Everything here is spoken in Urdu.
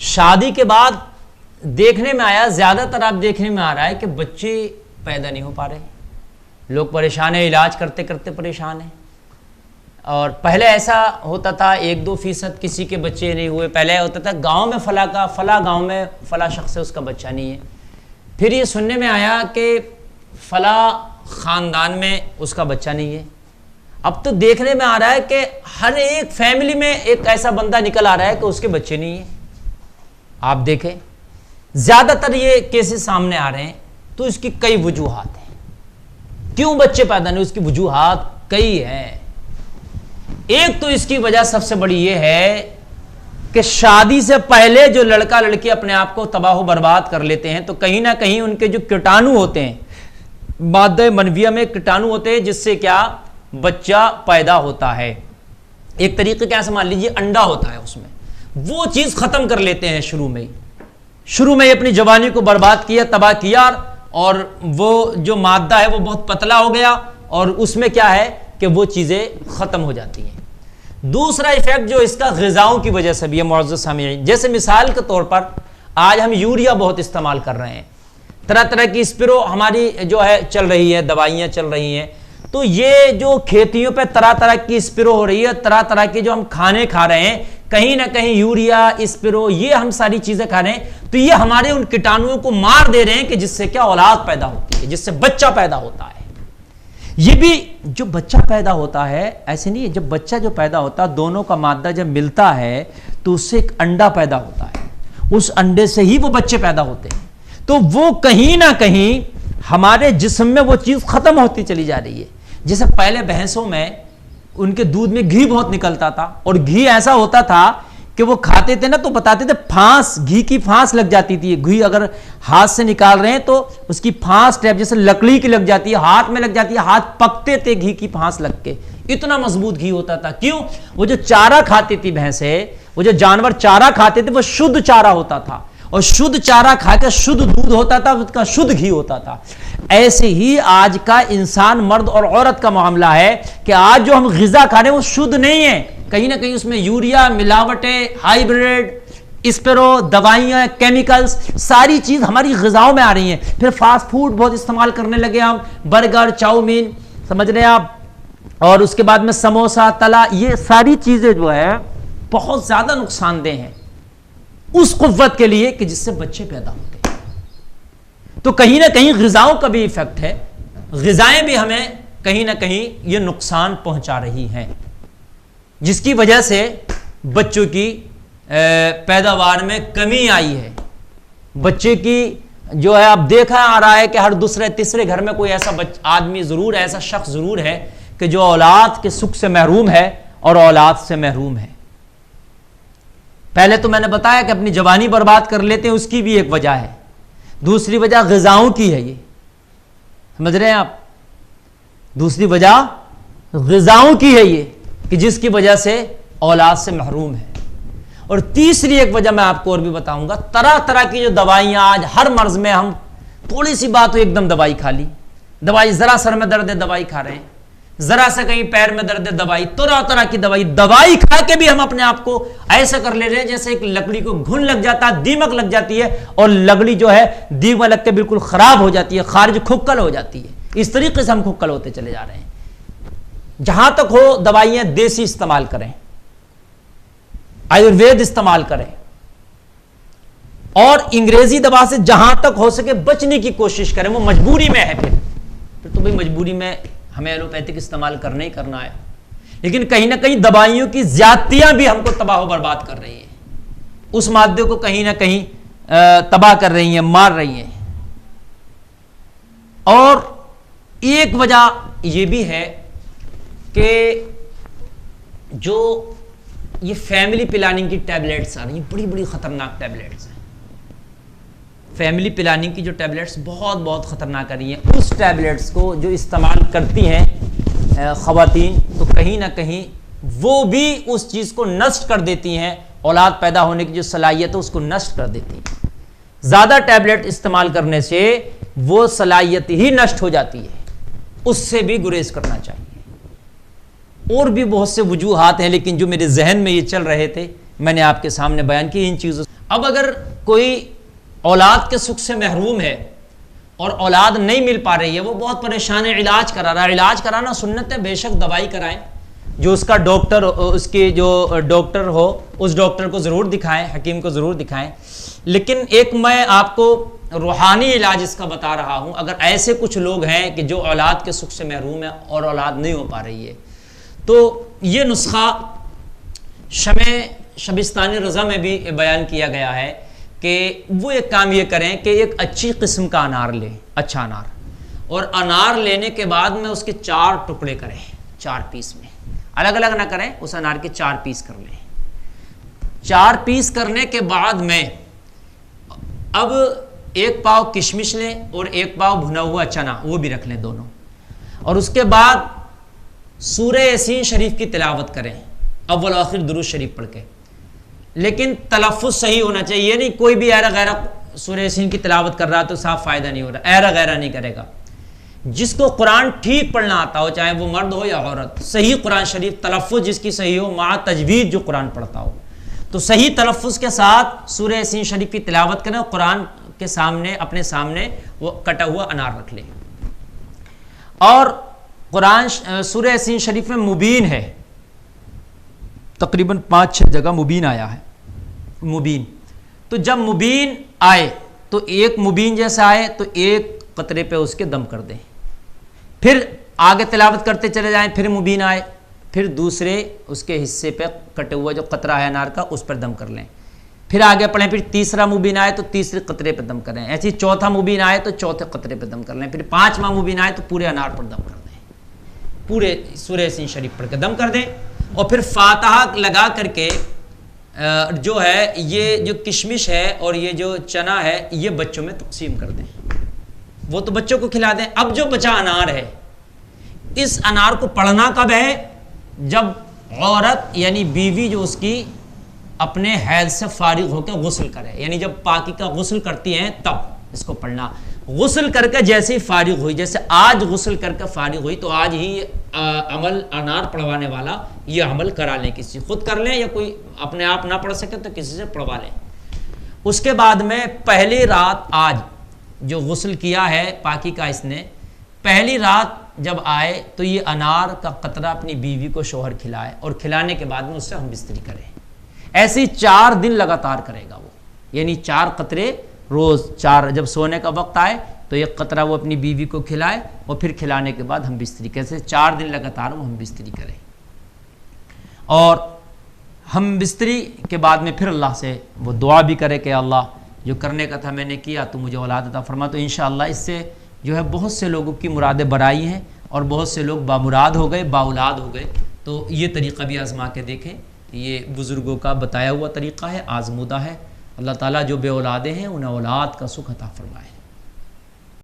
شادی کے بعد دیکھنے میں آیا، زیادہ تر آپ دیکھنے میں آ رہا ہے کہ بچے پیدا نہیں ہو پا رہے، لوگ پریشان ہیں، علاج کرتے کرتے پریشان ہیں. اور پہلے ایسا ہوتا تھا 1-2% کسی کے بچے نہیں ہوئے. پہلے ہوتا تھا گاؤں میں فلاں گاؤں میں فلاں شخص ہے، اس کا بچہ نہیں ہے. پھر یہ سننے میں آیا کہ فلاں خاندان میں اس کا بچہ نہیں ہے. اب تو دیکھنے میں آ رہا ہے کہ ہر ایک فیملی میں ایک ایسا بندہ نکل آ رہا ہے کہ اس کے بچے نہیں ہیں. آپ دیکھیں زیادہ تر یہ کیسز سامنے آ رہے ہیں. تو اس کی کئی وجوہات ہیں. کیوں بچے پیدا نہیں؟ اس کی وجوہات کئی ہیں. ایک تو اس کی وجہ سب سے بڑی یہ ہے کہ شادی سے پہلے جو لڑکا لڑکی اپنے آپ کو تباہ و برباد کر لیتے ہیں، تو کہیں نہ کہیں ان کے جو کیٹانو ہوتے ہیں، مادہ منویہ میں کیٹانو ہوتے ہیں، جس سے کیا بچہ پیدا ہوتا ہے. ایک طریقے کیسے مان لیجیے انڈا ہوتا ہے، اس میں وہ چیز ختم کر لیتے ہیں. شروع میں اپنی جوانی کو برباد کیا، تباہ کیا، اور وہ جو مادہ ہے وہ بہت پتلا ہو گیا، اور اس میں کیا ہے کہ وہ چیزیں ختم ہو جاتی ہیں. دوسرا ایفیکٹ جو اس کا غذاؤں کی وجہ سے بھی ہے معزز سامعین. جیسے مثال کے طور پر آج ہم یوریا بہت استعمال کر رہے ہیں، طرح طرح کی اسپرو ہماری جو ہے چل رہی ہے، دوائیاں چل رہی ہیں. تو یہ جو کھیتیوں پہ طرح طرح کی اسپرو ہو رہی ہے، طرح طرح کے جو ہم کھانے کھا رہے ہیں، کہیں نہ کہیں یوریا، اسپرو، یہ ہم ساری چیزیں کھا رہے ہیں. تو یہ ہمارے ان کیٹانوؤں کو مار دے رہے ہیں کہ جس سے کیا اولاد پیدا ہوتی ہے، جس سے بچہ پیدا ہوتا ہے. یہ بھی جو بچہ پیدا ہوتا ہے ایسے نہیں ہے، جب بچہ جو پیدا ہوتا ہے دونوں کا مادہ جب ملتا ہے تو اس سے ایک انڈا پیدا ہوتا ہے، اس انڈے سے ہی وہ بچے پیدا ہوتے ہیں. تو وہ کہیں نہ کہیں ہمارے جسم میں وہ چیز ختم ہوتی چلی جا رہی ہے. جیسے پہلے بھینسوں میں ان کے دودھ میں گھی بہت نکلتا تھا، اور گھی ایسا ہوتا تھا کہ وہ کھاتے تھے نا تو بتاتے تھے پھانس، گھی کی پھانس لگ جاتی تھی. گھی اگر ہاتھ سے نکال رہے ہیں تو اس کی پھانس ٹائپ جیسے لکڑی کی لگ جاتی ہے، ہاتھ میں لگ جاتی ہے، ہاتھ پکتے تھے گھی کی پھانس لگ کے. اتنا مضبوط گھی ہوتا تھا. کیوں؟ وہ جو چارہ کھاتی تھی بھینسیں، وہ جو جانور چارہ کھاتے تھے وہ شدھ چارہ ہوتا تھا، اور شدھ چارہ کھا کے شدھ دودھ ہوتا تھا، اس کا شدھ گھی ہوتا تھا. ایسے ہی آج کا انسان، مرد اور عورت کا معاملہ ہے کہ آج جو ہم غذا کھا رہے ہیں وہ شدھ نہیں ہے. کہیں نہ کہیں اس میں یوریا، ملاوٹیں، ہائیبریڈ، اسپرو، دوائیاں، کیمیکلز، ساری چیز ہماری غذاؤں میں آ رہی ہیں. پھر فاسٹ فوڈ بہت استعمال کرنے لگے ہم، برگر، چاؤمین، سمجھ رہے ہیں آپ، اور اس کے بعد میں سموسا، تلا، یہ ساری چیزیں جو ہے بہت زیادہ نقصان دہ ہیں اس قوت کے لیے کہ جس سے بچے پیدا ہوتے ہیں. تو کہیں نہ کہیں غذاؤں کا بھی ایفیکٹ ہے. غذائیں بھی ہمیں کہیں نہ کہیں یہ نقصان پہنچا رہی ہیں، جس کی وجہ سے بچوں کی پیداوار میں کمی آئی ہے. بچے کی جو ہے اب دیکھا آ رہا ہے کہ ہر دوسرے تیسرے گھر میں کوئی ایسا آدمی ضرور ہے، ایسا شخص ضرور ہے کہ جو اولاد کے سکھ سے محروم ہے اور اولاد سے محروم ہے. پہلے تو میں نے بتایا کہ اپنی جوانی برباد کر لیتے ہیں، اس کی بھی ایک وجہ ہے. دوسری وجہ غذاؤں کی ہے، یہ سمجھ رہے ہیں آپ. دوسری وجہ غذاؤں کی ہے یہ کہ جس کی وجہ سے اولاد سے محروم ہے. اور تیسری ایک وجہ میں آپ کو اور بھی بتاؤں گا، طرح طرح کی جو دوائیاں آج ہر مرض میں، ہم تھوڑی سی بات ہو ایک دم دوائی کھا لی، دوائی، ذرا سر میں درد ہے دوائی کھا رہے ہیں، ذرا سا کہیں پیر میں درد ہے دوائی، طرح طرح کی دوائی کھا کے بھی ہم اپنے آپ کو ایسا کر لے رہے ہیں جیسے ایک لکڑی کو گھن لگ جاتا ہے، دیمک لگ جاتی ہے، اور لکڑی جو ہے دیمک لگ کے بالکل خراب ہو جاتی ہے، خارج کھکل ہو جاتی ہے. اس طریقے سے ہم کھکل ہوتے چلے جا رہے ہیں. جہاں تک ہو دوائیاں دیسی استعمال کریں، آیوروید استعمال کریں، اور انگریزی دوا سے جہاں تک ہو سکے بچنے کی کوشش کریں. وہ مجبوری میں ہے، پھر تو بھائی مجبوری میں ہمیں ایلوپیتھک استعمال کرنا ہی کرنا ہے. لیکن کہیں نہ کہیں دوائیوں کی زیادتیاں بھی ہم کو تباہ و برباد کر رہی ہیں، اس مادے کو کہیں نہ کہیں تباہ کر رہی ہیں، مار رہی ہیں. اور ایک وجہ یہ بھی ہے کہ جو یہ فیملی پلاننگ کی ٹیبلیٹس آ رہی ہیں، بڑی بڑی خطرناک ٹیبلیٹس ہیں. فیملی پلاننگ کی جو ٹیبلیٹس بہت بہت خطرناک آ رہی ہیں، اس ٹیبلیٹس کو جو استعمال کرتی ہیں خواتین، تو کہیں نہ کہیں وہ بھی اس چیز کو نشٹ کر دیتی ہیں، اولاد پیدا ہونے کی جو صلاحیت ہے اس کو نشٹ کر دیتی ہیں. زیادہ ٹیبلیٹ استعمال کرنے سے وہ صلاحیت ہی نشٹ ہو جاتی ہے، اس سے بھی گریز کرنا چاہیے. اور بھی بہت سے وجوہات ہیں، لیکن جو میرے ذہن میں یہ چل رہے تھے میں نے آپ کے سامنے بیان کی ان چیزوں. اب اگر کوئی اولاد کے سکھ سے محروم ہے اور اولاد نہیں مل پا رہی ہے، وہ بہت پریشان ہے، علاج کرا رہا ہے. علاج کرانا سنت ہے، بے شک دوائی کرائیں، جو اس کا ڈاکٹر، اس کے جو ڈاکٹر ہو اس ڈاکٹر کو ضرور دکھائیں، حکیم کو ضرور دکھائیں. لیکن ایک میں آپ کو روحانی علاج اس کا بتا رہا ہوں. اگر ایسے کچھ لوگ ہیں کہ جو اولاد کے سکھ سے محروم ہیں اور اولاد نہیں ہو پا رہی ہے، تو یہ نسخہ شبستانی رضا میں بھی بیان کیا گیا ہے کہ وہ ایک کام یہ کریں کہ ایک اچھی قسم کا انار لیں، اچھا انار، اور انار لینے کے بعد میں اس کے 4 ٹکڑے کریں، 4 پیس میں، الگ الگ نہ کریں، اس انار کے 4 پیس کر لیں. 4 پیس کرنے کے بعد میں اب 1 پاؤ کشمش لیں اور 1 پاؤ بھنا ہوا چنا، وہ بھی رکھ لیں دونوں. اور اس کے بعد سورہ یاسین شریف کی تلاوت کریں، اول آخر درود شریف پڑھ کے. لیکن تلفظ صحیح ہونا چاہیے، یہ نہیں کوئی بھی ایرا غیرہ سورہ یاسین کی تلاوت کر رہا تو صاف فائدہ نہیں ہو رہا، ایرا غیرہ نہیں کرے گا. جس کو قرآن ٹھیک پڑھنا آتا ہو، چاہے وہ مرد ہو یا عورت، صحیح قرآن شریف تلفظ جس کی صحیح ہو، مع تجوید جو قرآن پڑھتا ہو، تو صحیح تلفظ کے ساتھ سورہ یاسین شریف کی تلاوت کریں. قرآن کے سامنے، اپنے سامنے وہ کٹا ہوا انار رکھ لیں. اور قرآن سورہ یاسین شریف میں مبین ہے، تقریباً 5-6 جگہ مبین آیا ہے. مبین تو جب مبین آئے تو ایک مبین جیسا آئے تو 1 قطرے پہ اس کے دم کر دیں، پھر آگے تلاوت کرتے چلے جائیں، پھر مبین آئے، پھر دوسرے اس کے حصے پہ کٹے ہوا جو قطرہ ہے انار کا اس پر دم کر لیں، پھر آگے پڑھیں، پھر تیسرا مبین آئے تو تیسرے قطرے پہ دم کریں، ایسے چوتھا مبین آئے تو چوتھے قطرے پہ دم کر لیں، پھر 5واں مبین آئے تو پورے انار پر دم کر دیں، پورے سورہ یاسین شریف پڑھ کے دم کر دیں. اور پھر فاتحہ لگا کر کے جو ہے یہ جو کشمش ہے اور یہ جو چنا ہے یہ بچوں میں تقسیم کر دیں، وہ تو بچوں کو کھلا دیں. اب جو بچا انار ہے، اس انار کو پڑھنا کب ہے؟ جب عورت یعنی بیوی جو اس کی اپنے حیض سے فارغ ہو کے غسل کرے، یعنی جب پاکی کا غسل کرتی ہیں تب اس کو پڑھنا. غسل کر کے جیسے ہی فارغ ہوئی، جیسے آج غسل کر کے فارغ ہوئی تو آج ہی عمل انار پڑھوانے والا یہ عمل کرا لیں، کسی خود کر لیں یا کوئی اپنے آپ نہ پڑھ سکے تو کسی سے پڑھوا لیں. اس کے بعد میں پہلی رات آج جو غسل کیا ہے پاکی کا، اس نے پہلی رات جب آئے تو یہ انار کا قطرہ اپنی بیوی کو شوہر کھلائے، اور کھلانے کے بعد میں اس سے ہم بستری کریں. ایسے 4 دن لگاتار کرے گا وہ، یعنی 4 قطرے روز، 4 جب سونے کا وقت آئے تو ایک قطرہ وہ اپنی بیوی کو کھلائے اور پھر کھلانے کے بعد ہم بستری، کیسے 4 دن لگاتار وہ ہم بستری کریں. اور ہم بستری کے بعد میں پھر اللہ سے وہ دعا بھی کرے کہ اللہ جو کرنے کا تھا میں نے کیا، تو مجھے اولاد عطا فرما. تو انشاءاللہ اس سے جو ہے بہت سے لوگوں کی مرادیں برائی ہیں اور بہت سے لوگ بامراد ہو گئے، بااولاد ہو گئے. تو یہ طریقہ بھی آزما کے دیکھیں، یہ بزرگوں کا بتایا ہوا طریقہ ہے، آزمودہ ہے. اللہ تعالیٰ جو بے اولادیں ہیں انہیں اولاد کا سکھ عطا فرمائے.